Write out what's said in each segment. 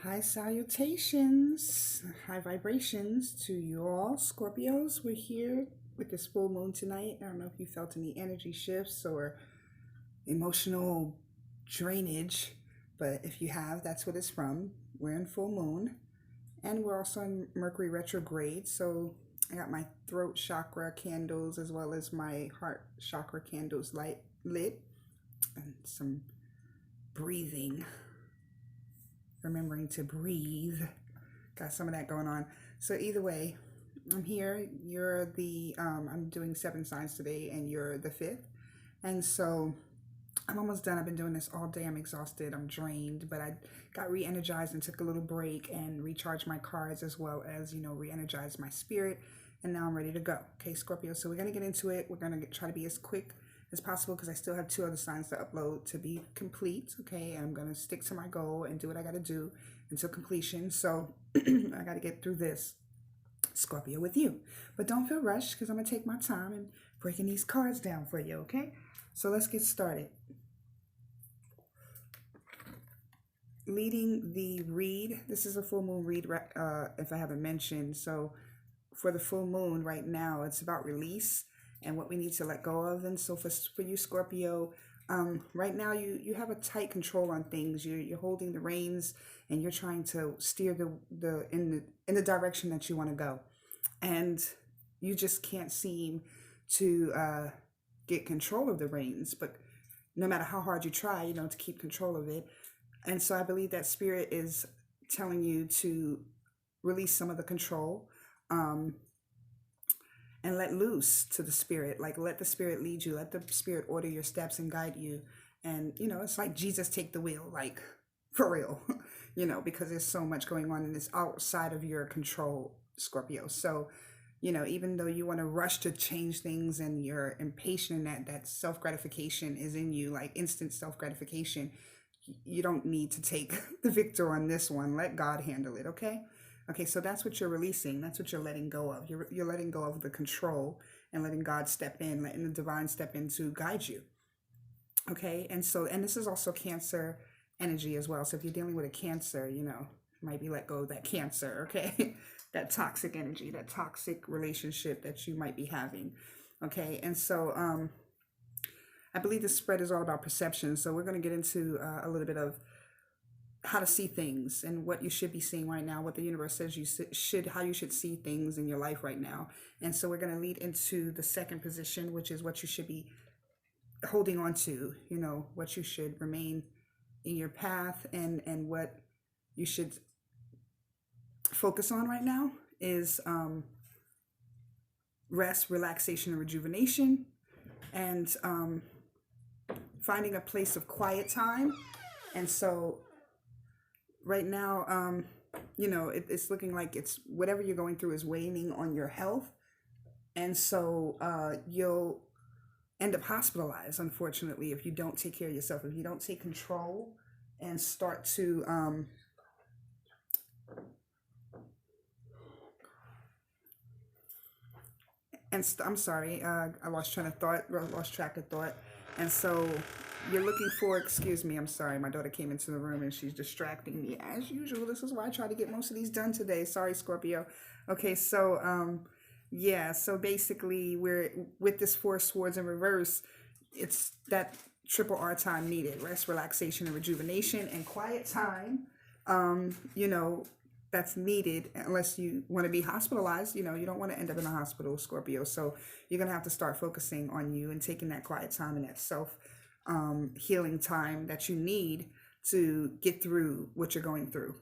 High salutations, high vibrations to you all, Scorpios. We're here with this full moon tonight. I don't know if you felt any energy shifts or emotional drainage, but if you have, that's what it's from. We're in full moon, and we're also in Mercury retrograde. So I got my throat chakra candles as well as my heart chakra candles lit, and some breathing, remembering to breathe. Got some of that going on. So either way, I'm here. You're the I'm doing 7 signs today, and you're the 5th. And so I'm almost done. I've been doing this all day. I'm exhausted. I'm drained, but I got re-energized and took a little break and recharged my cards as well as, re-energize my spirit. And now I'm ready to go. Okay, Scorpio. So we're going to get into it. We're going to try to be as quick as possible because I still have 2 other signs to upload to be complete. Okay, and I'm going to stick to my goal and do what I got to do until completion. So I got to get through this, Scorpio, with you. But don't feel rushed because I'm going to take my time and breaking these cards down for you. Okay, so let's get started. Leading the read, this is a full moon read, if I haven't mentioned. So for the full moon right now, it's about release and what we need to let go of. And so for you, Scorpio, right now you have a tight control on things. You're holding the reins and you're trying to steer in the direction that you want to go, and you just can't seem to get control of the reins. But no matter how hard you try, to keep control of it. And so I believe that spirit is telling you to release some of the control, and let loose to the spirit. Like, let the spirit lead you. Let the spirit order your steps and guide you. And, it's like Jesus take the wheel, like, for real, because there's so much going on and it's outside of your control, Scorpio. So, even though you want to rush to change things and you're impatient and that self-gratification is in you, like instant self-gratification, you don't need to take the victor on this one. Let God handle it, okay? Okay, so that's what you're releasing. That's what you're letting go of. You're letting go of the control and letting God step in, letting the divine step in to guide you. Okay, and this is also Cancer energy as well. So if you're dealing with a Cancer, might be let go of that Cancer, okay? That toxic energy, that toxic relationship that you might be having, okay? And so I believe this spread is all about perception. So we're going to get into a little bit of how to see things and what you should be seeing right now, what the universe says how you should see things in your life right now. And so we're going to lead into the second position, which is what you should be holding on to, what you should remain in your path, and what you should focus on right now is rest, relaxation, and rejuvenation, and finding a place of quiet time. And so right now, it's looking like it's whatever you're going through is weighing on your health. And so you'll end up hospitalized, unfortunately, if you don't take care of yourself, if you don't take control and start to I'm sorry, I lost track of thought. And so you're looking for, excuse me, I'm sorry, my daughter came into the room and she's distracting me as usual. This is why I try to get most of these done today. Sorry, Scorpio. Okay, so so basically we're with this 4 swords in reverse. It's that triple R time needed: rest, relaxation, and rejuvenation, and quiet time. That's needed unless you want to be hospitalized. You don't want to end up in a hospital, Scorpio. So you're going to have to start focusing on you and taking that quiet time and that self healing time that you need to get through what you're going through.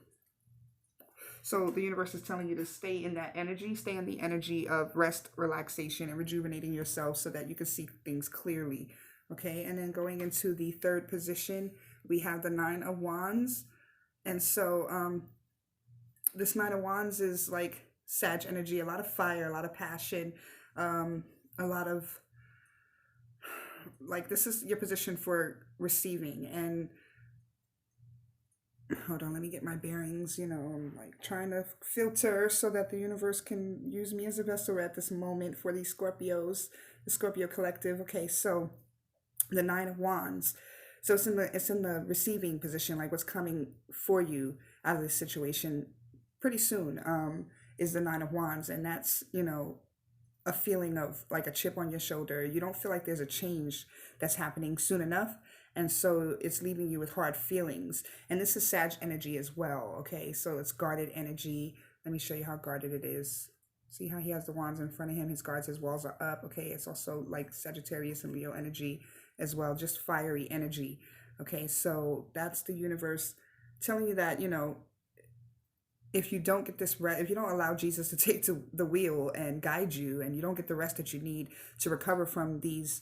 So the universe is telling you to stay in that energy, stay in the energy of rest, relaxation, and rejuvenating yourself so that you can see things clearly. Okay, and then going into the third position, we have the 9 of Wands. And so this 9 of Wands is like Sag energy, a lot of fire, a lot of passion, a lot of, like, this is your position for receiving. And hold on, let me get my bearings. I'm like trying to filter so that the universe can use me as a vessel at this moment for these Scorpios, the Scorpio collective. Okay, so the 9 of Wands. So it's in the receiving position, like what's coming for you out of this situation pretty soon is the Nine of Wands. And that's, a feeling of like a chip on your shoulder. You don't feel like there's a change that's happening soon enough. And so it's leaving you with hard feelings. And this is Sag energy as well. Okay. So it's guarded energy. Let me show you how guarded it is. See how he has the wands in front of him. His guards, his walls are up. Okay. It's also like Sagittarius and Leo energy as well. Just fiery energy. Okay. So that's the universe telling you that, if you don't get this rest, if you don't allow Jesus to take to the wheel and guide you, and you don't get the rest that you need to recover from these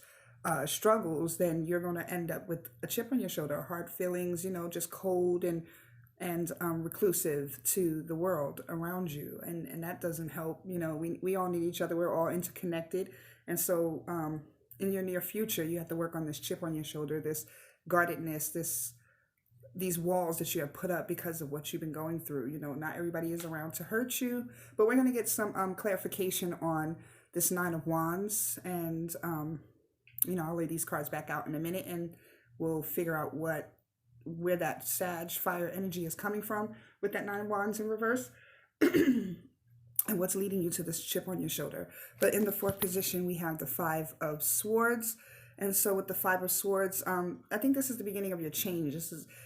struggles, then you're going to end up with a chip on your shoulder, hard feelings, just cold and reclusive to the world around you, and that doesn't help. We all need each other. We're all interconnected, and so in your near future, you have to work on this chip on your shoulder, this guardedness, these walls that you have put up because of what you've been going through. Not everybody is around to hurt you, but we're going to get some clarification on this Nine of Wands, and I'll lay these cards back out in a minute, and we'll figure out where that Sag fire energy is coming from with that Nine of Wands in reverse and what's leading you to this chip on your shoulder. But in the fourth position, we have the Five of Swords. And so with the Five of Swords, I think this is the beginning of your change.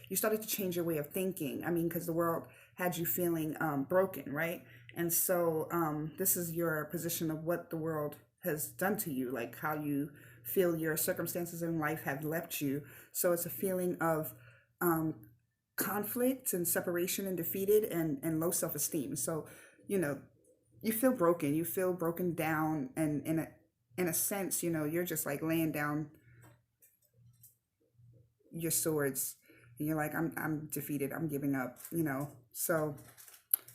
You started to change your way of thinking. Because the world had you feeling broken, right? And so this is your position of what the world has done to you, like how you feel your circumstances in life have left you. So it's a feeling of conflict and separation and defeated and low self-esteem. So, you feel broken. You feel broken down, and in a sense, you're just like laying down your swords, and you're like, I'm defeated. I'm giving up, So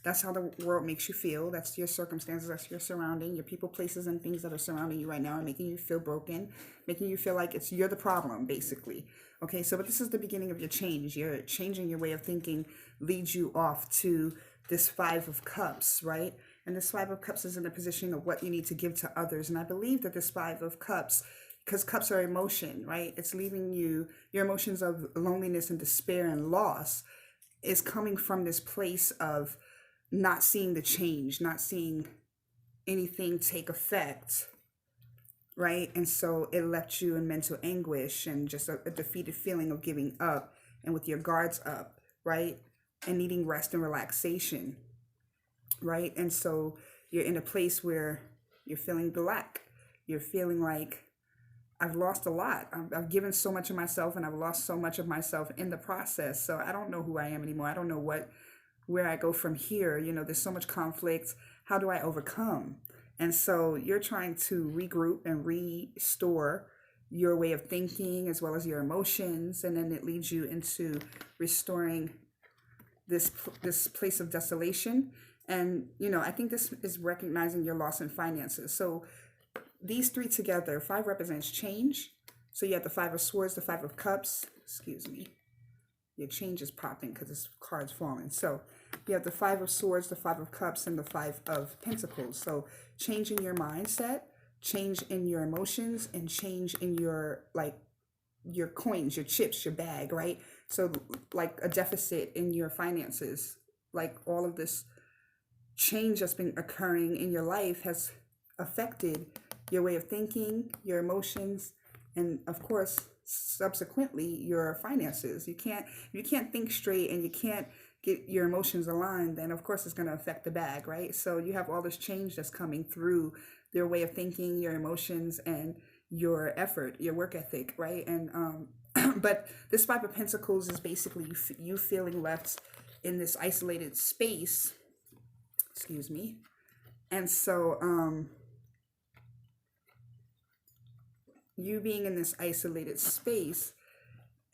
that's how the world makes you feel. That's your circumstances. That's your surrounding, your people, places, and things that are surrounding you right now are making you feel broken, making you feel like you're the problem, basically. Okay, but this is the beginning of your change. You're changing your way of thinking, leads you off to this Five of Cups, right? And this Five of Cups is in the position of what you need to give to others. And I believe that this Five of Cups, because cups are emotion, right? It's leaving you, your emotions of loneliness and despair and loss is coming from this place of not seeing the change, not seeing anything take effect, right? And so it left you in mental anguish and just a defeated feeling of giving up, and with your guards up, right? And needing rest and relaxation, right? And so you're in a place where you're feeling the lack. You're feeling like, I've lost a lot. I've given so much of myself, and I've lost so much of myself in the process. So I don't know who I am anymore. I don't know where I go from here. There's so much conflict. How do I overcome? And so you're trying to regroup and restore your way of thinking as well as your emotions. And then it leads you into restoring this place of desolation. And, I think this is recognizing your loss in finances. So these three together, five represents change. So you have the Five of Swords, the Five of Cups. Excuse me. Your change is popping because this card's falling. So you have the Five of Swords, the Five of Cups, and the Five of Pentacles. So change in your mindset, change in your emotions, and change in your coins, your chips, your bag, right? So like a deficit in your finances, like all of this change that's been occurring in your life has affected your way of thinking, your emotions, and of course, subsequently, your finances. You can't think straight, and you can't get your emotions aligned, then of course it's going to affect the bag, right? So you have all this change that's coming through their way of thinking, your emotions, and your effort, your work ethic, right? And but this Five of Pentacles is basically you feeling left in this isolated space. Excuse me. And so you being in this isolated space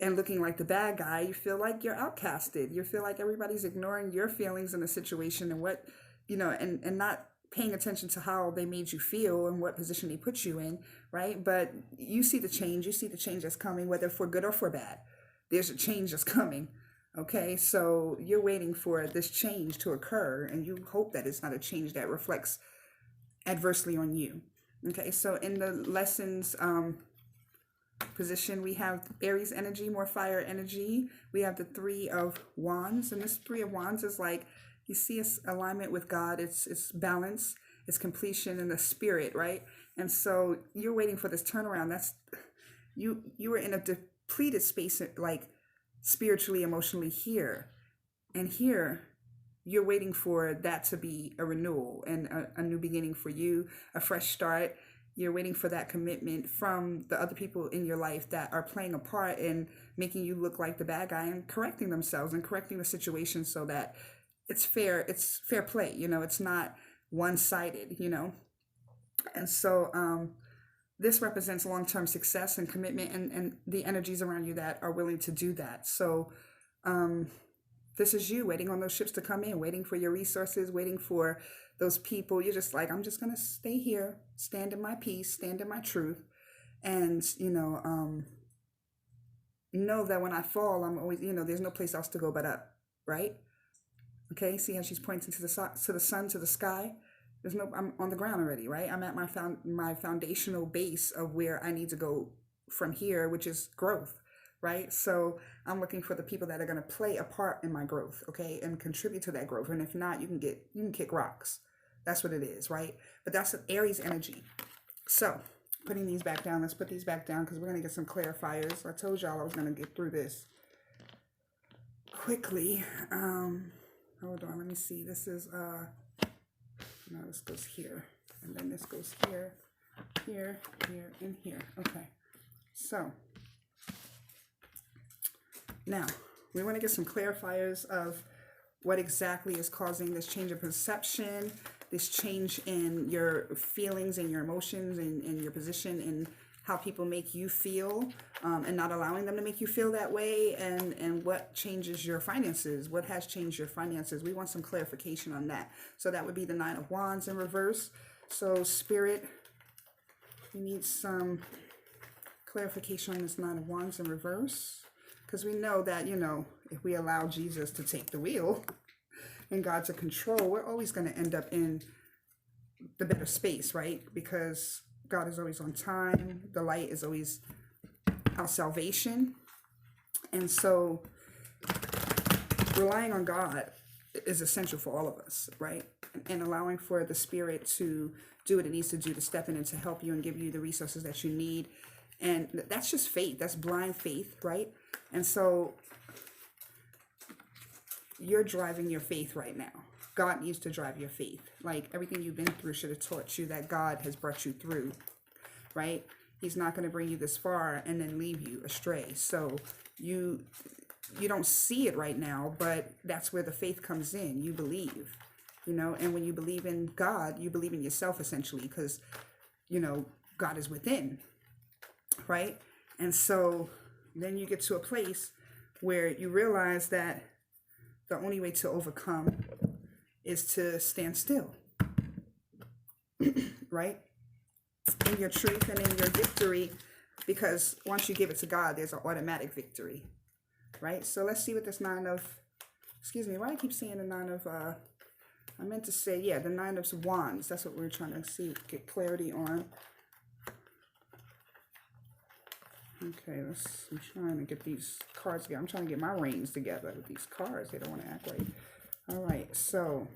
and looking like the bad guy, you feel like you're outcasted. You feel like everybody's ignoring your feelings in the situation and what, and not paying attention to how they made you feel and what position they put you in, right? But you see the change. You see the change that's coming, whether for good or for bad. There's a change that's coming, okay? So you're waiting for this change to occur, and you hope that it's not a change that reflects adversely on you, okay? So in the lessons position, we have Aries energy, more fire energy. We have the Three of Wands, and this Three of Wands is like, you see it's alignment with God. It's balance, it's completion in the spirit, right? And so you're waiting for this turnaround. That's you were in a depleted space, like spiritually, emotionally here. And here you're waiting for that to be a renewal and a new beginning for you, a fresh start. You're waiting for that commitment from the other people in your life that are playing a part in making you look like the bad guy and correcting themselves and correcting the situation so that it's fair play, it's not one-sided, And so this represents long-term success and commitment and the energies around you that are willing to do that. So this is you waiting on those ships to come in, waiting for your resources, waiting for those people. You're just like, I'm just going to stay here, stand in my peace, stand in my truth. And, know that when I fall, I'm always, there's no place else to go but up, right? Okay, see how she's pointing to the sun, to the sky? I'm on the ground already, right? I'm at my foundational base of where I need to go from here, which is growth, right? So I'm looking for the people that are going to play a part in my growth, okay, and contribute to that growth. And if not, you can kick rocks. That's what it is, right? But that's an Aries energy. So putting these back down, let's put these back down because we're going to get some clarifiers. I told y'all I was going to get through this quickly. Hold on, let me see. This is now this goes here, and then this goes here, here, here, and here. Okay, so now we want to get some clarifiers of what exactly is causing this change of perception, this change in your feelings and your emotions and your position and how people make you feel, and not allowing them to make you feel that way, and what changes your finances, what has changed your finances. We want some clarification on that. So that would be the Nine of Wands in reverse. So Spirit, we need some clarification on this Nine of Wands in reverse, because we know that, if we allow Jesus to take the wheel and God to control, we're always going to end up in the better space, right? Because God is always on time. The light is always our salvation. And so relying on God is essential for all of us, right? And allowing for the Spirit to do what it needs to do, to step in and to help you and give you the resources that you need. And that's just faith. That's blind faith, right? And so you're driving your faith right now. God needs to drive your faith. Like everything you've been through should have taught you that God has brought you through, right? He's not going to bring you this far and then leave you astray. So you don't see it right now, but that's where the faith comes in. You believe, and when you believe in God, you believe in yourself essentially, because, God is within, right? And so then you get to a place where you realize that the only way to overcome is to stand still, right? In your truth and in your victory, because once you give it to God, there's an automatic victory, right? So let's see what this why do I keep saying the Nine of, I meant to say, the Nine of Wands. That's what we're trying to get clarity on. Okay, I'm trying to get these cards together. I'm trying to get my reins together with these cards. They don't want to act right. All right, so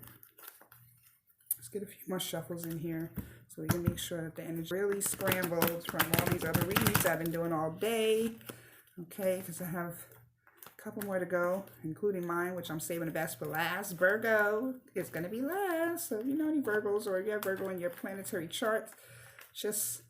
let's get a few more shuffles in here so we can make sure that the energy really scrambled from all these other reads I've been doing all day. Okay, because I have a couple more to go, including mine, which I'm saving the best for last. Virgo is going to be last. So if you know any Virgos, or if you have Virgo in your planetary chart, just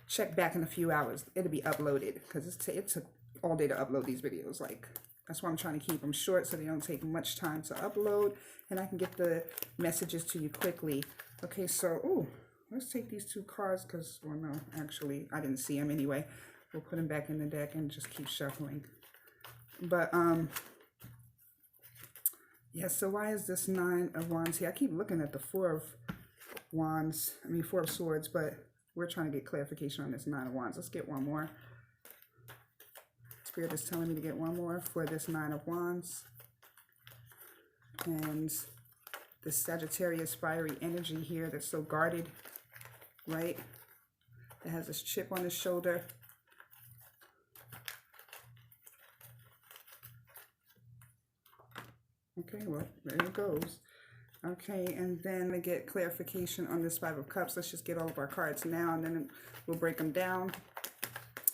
check back in a few hours. It'll be uploaded, because it took all day to upload these videos. Like, that's why I'm trying to keep them short so they don't take much time to upload, and I can get the messages to you quickly. Okay, so let's take these two cards, because, well, no, actually I didn't see them anyway. We'll put them back in the deck and just keep shuffling. But so why is this Nine of Wands here? I keep looking at the Four of Swords, but we're trying to get clarification on this Nine of Wands. Let's get one more. Spirit is telling me to get one more for this Nine of Wands. And the Sagittarius fiery energy here that's so guarded, right? That has this chip on his shoulder. Okay, well, there it goes. Okay, and then to get clarification on this Five of Cups, let's just get all of our cards now, and then we'll break them down.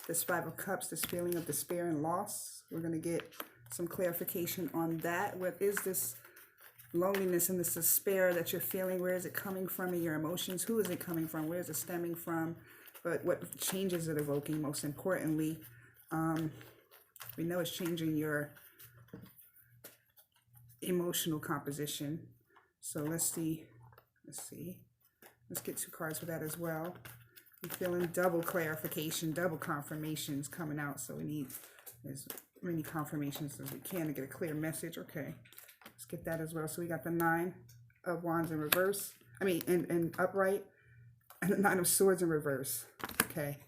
This Five of Cups, this feeling of despair and loss. We're going to get some clarification on that. What is this loneliness and this despair that you're feeling? Where is it coming from in your emotions? Who is it coming from? Where is it stemming from? But what changes it evoking, most importantly? We know it's changing your emotional composition. So let's see. Let's get 2 cards for that as well. I'm feeling double clarification, double confirmations coming out. So we need as many confirmations as we can to get a clear message. Okay, let's get that as well. So we got the 9 of Wands in reverse. I mean, in upright, and the 9 of Swords in reverse. Okay.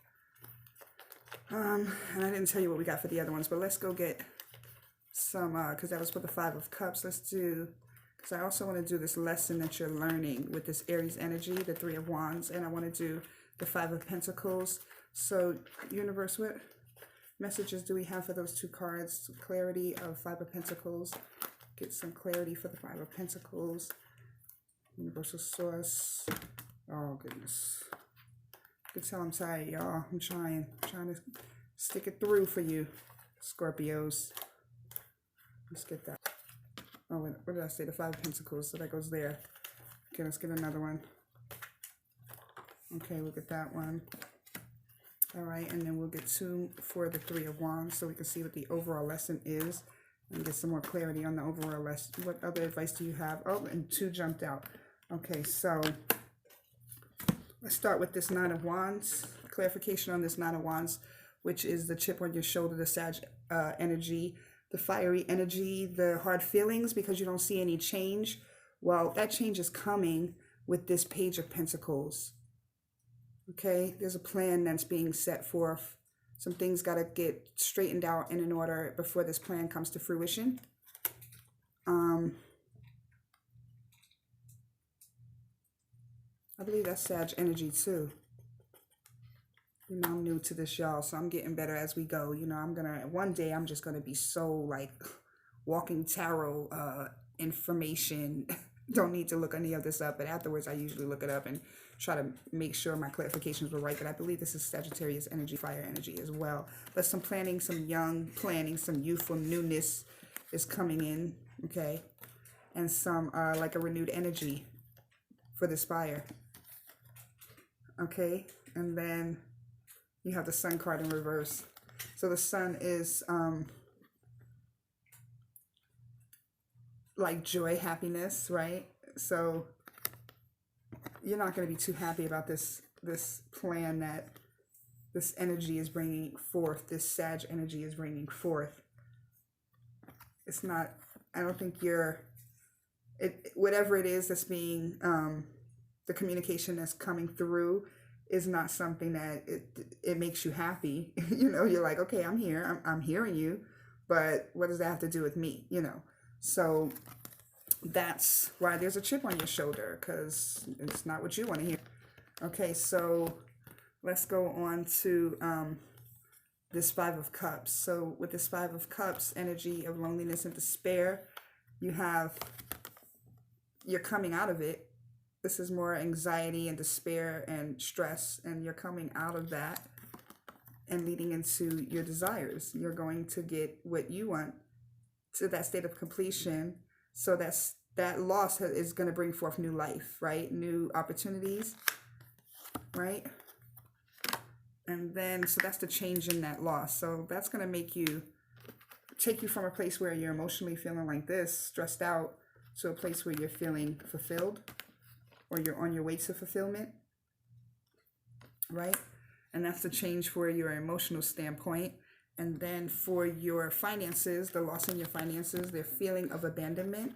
And I didn't tell you what we got for the other ones, but let's go get some, because that was for the 5 of Cups. Let's do, because I also want to do this lesson that you're learning with this Aries energy, the 3 of Wands, and I want to do the 5 of Pentacles. So, universe, what messages do we have for those 2 cards? Clarity of 5 of Pentacles. Get some clarity for the 5 of Pentacles. Universal source. Oh, goodness. You can tell I'm tired, y'all. I'm trying to stick it through for you, Scorpios. Let's get that. Oh, what did I say? The 5 of Pentacles. So that goes there. Okay, let's get another one. Okay, we'll get that one. All right, and then we'll get 2 for the 3 of Wands so we can see what the overall lesson is and get some more clarity on the overall lesson. What other advice do you have? Oh, and 2 jumped out. Okay, so let's start with this 9 of Wands. Clarification on this 9 of Wands, which is the chip on your shoulder, the Sag energy, the fiery energy, the hard feelings because you don't see any change. Well, that change is coming with this Page of Pentacles. Okay, there's a plan that's being set forth. Some things got to get straightened out and in order before this plan comes to fruition. I believe that's Sag energy too. You know, I'm new to this, y'all, so I'm getting better as we go. You know, one day I'm just gonna be so like walking tarot information. Don't need to look any of this up, but afterwards I usually look it up and try to make sure my clarifications were right. But I believe this is Sagittarius energy, fire energy as well. But some planning, some young planning, some youthful newness is coming in, okay? And some like a renewed energy for this fire. Okay, and then you have the Sun card in reverse. So the Sun is like joy, happiness, right? So you're not going to be too happy about this plan that this energy is bringing forth, this Sag energy is bringing forth. It's not, I don't think whatever it is that's being, the communication that's coming through is not something that it makes you happy. You know, you're like, okay, I'm here, I'm hearing you, but what does that have to do with me, you know? So that's why there's a chip on your shoulder, because it's not what you want to hear. Okay, so let's go on to this 5 of Cups. So with this 5 of Cups, energy of loneliness and despair, you're coming out of it. This is more anxiety and despair and stress, and you're coming out of that and leading into your desires. You're going to get what you want to that state of completion. So that loss is going to bring forth new life, right? New opportunities, right? And then, so that's the change in that loss. So that's going to take you from a place where you're emotionally feeling like this, stressed out, to a place where you're feeling fulfilled, or you're on your way to fulfillment, right? And that's the change for your emotional standpoint. And then for your finances, the loss in your finances, the feeling of abandonment,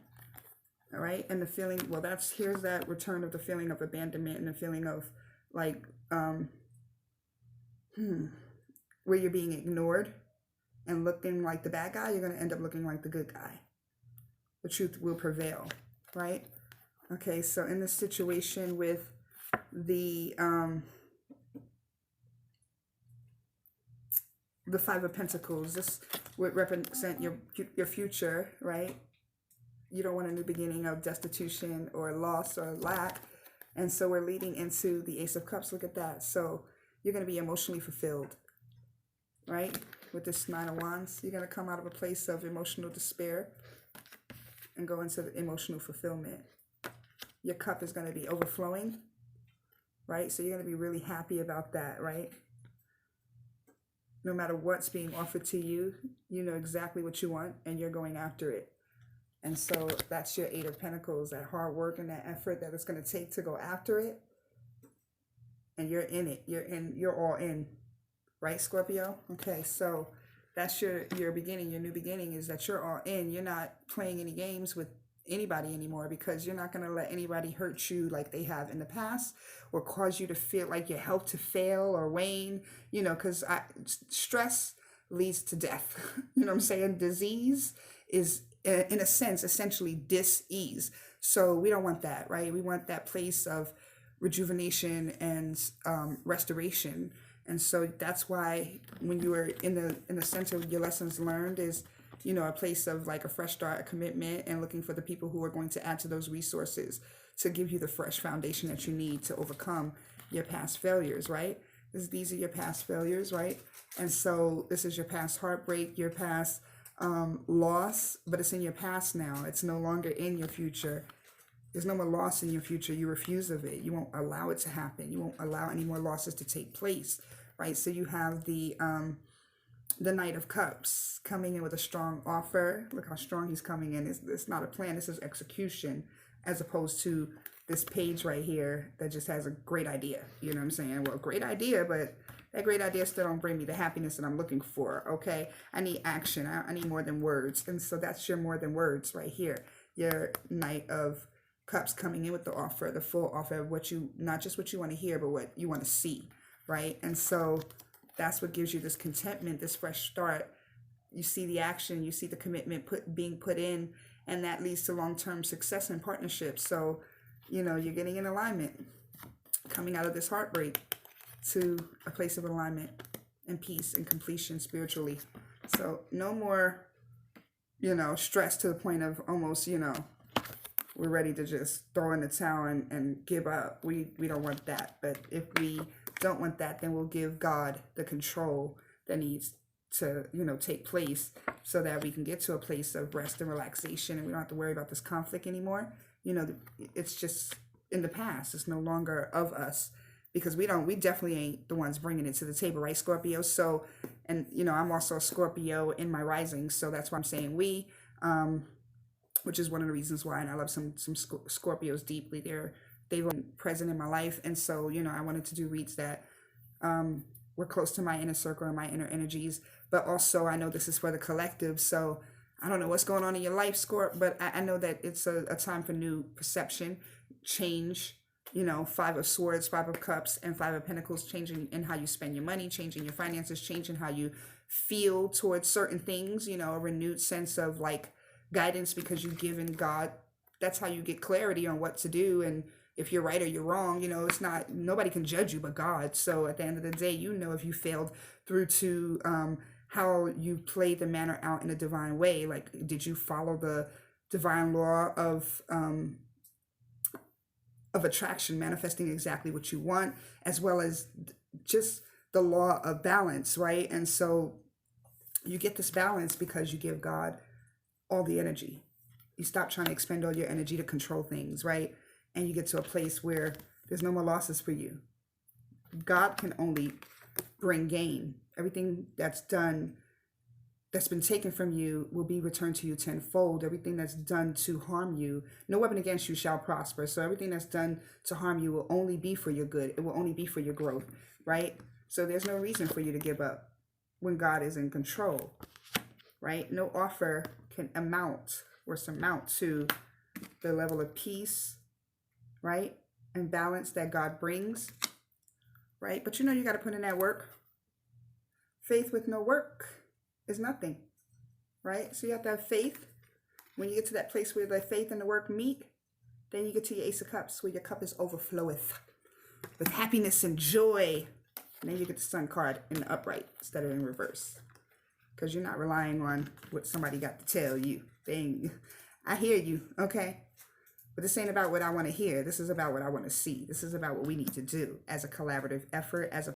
all right? And the feeling, well, here's that return of the feeling of abandonment and the feeling of like, where you're being ignored and looking like the bad guy, you're going to end up looking like the good guy. The truth will prevail, right? Okay, so in this situation with the 5 of Pentacles, this would represent your future, right? You don't want a new beginning of destitution or loss or lack. And so we're leading into the Ace of Cups. Look at that. So you're going to be emotionally fulfilled, right? With this Nine of Wands, you're going to come out of a place of emotional despair and go into the emotional fulfillment. Your cup is going to be overflowing, right? So you're going to be really happy about that, right? No matter what's being offered to you, you know exactly what you want and you're going after it. And so that's your Eight of Pentacles, that hard work and that effort that it's going to take to go after it. And you're in it. You're all in. Right, Scorpio? Okay, so that's your beginning, your new beginning, is that you're all in. You're not playing any games with anybody anymore, because you're not going to let anybody hurt you like they have in the past, or cause you to feel like your health to fail or wane, you know, because stress leads to death. You know what I'm saying? Disease is, in a sense, essentially dis-ease. So we don't want that, right? We want that place of rejuvenation and restoration. And so that's why when you were in the center of your lessons learned is, you know, a place of like a fresh start, a commitment, and looking for the people who are going to add to those resources to give you the fresh foundation that you need to overcome your past failures, right? These are your past failures, right? And so this is your past heartbreak, your past loss, but it's in your past now. It's no longer in your future. There's no more loss in your future. You refuse of it. You won't allow it to happen. You won't allow any more losses to take place, right? So you have the Knight of Cups coming in with a strong offer. Look how strong he's coming in. It's not a plan. This is execution, as opposed to this page right here that just has a great idea. You know what I'm saying? Well, great idea, but that great idea still don't bring me the happiness that I'm looking for, okay? I need action. I need more than words. And so that's your more than words right here. Your Knight of Cups coming in with the offer, the full offer of what you, not just what you want to hear, but what you want to see, right? And so that's what gives you this contentment, this fresh start. You see the action, you see the commitment being put in, and that leads to long-term success and partnerships. So, you know, you're getting in alignment, coming out of this heartbreak to a place of alignment and peace and completion spiritually. So no more, you know, stress to the point of almost, you know, we're ready to just throw in the towel and give up. We don't want that. But if we don't want that, then we'll give God the control that needs to, you know, take place, so that we can get to a place of rest and relaxation, and we don't have to worry about this conflict anymore. You know, it's just in the past. It's no longer of us, because we definitely ain't the ones bringing it to the table, right, Scorpio? So, and, you know, I'm also a Scorpio in my rising, so that's why I'm saying we, which is one of the reasons why, and I love some Scorpios deeply. They've been present in my life, and so, you know, I wanted to do reads that were close to my inner circle and my inner energies, but also I know this is for the collective. So I don't know what's going on in your life, Scorp, but I know that it's a time for new perception, change. You know, Five of Swords, Five of Cups, and Five of Pentacles, changing in how you spend your money, changing your finances, changing how you feel towards certain things. You know, a renewed sense of like guidance, because you've given God, that's how you get clarity on what to do, and if you're right or you're wrong. You know, it's not, nobody can judge you but God. So at the end of the day, you know, if you failed through to how you played the manner out in a divine way, like did you follow the divine law of attraction, manifesting exactly what you want, as well as just the law of balance, right? And so you get this balance because you give God all the energy. You stop trying to expend all your energy to control things, right? And you get to a place where there's no more losses for you. God can only bring gain. Everything that's done, that's been taken from you, will be returned to you tenfold. Everything that's done to harm you, no weapon against you shall prosper. So everything that's done to harm you will only be for your good. It will only be for your growth, right? So there's no reason for you to give up when God is in control, right? No offer can amount or surmount to the level of peace, right, and balance that God brings, right? But you know, you got to put in that work. Faith with no work is nothing, right? So you have to have faith. When you get to that place where the faith and the work meet, then you get to your Ace of Cups, where your cup is overfloweth with happiness and joy. And then you get the Sun card in the upright instead of in reverse, because you're not relying on what somebody got to tell you. I hear you, okay? But this ain't about what I want to hear. This is about what I want to see. This is about what we need to do as a collaborative effort, as a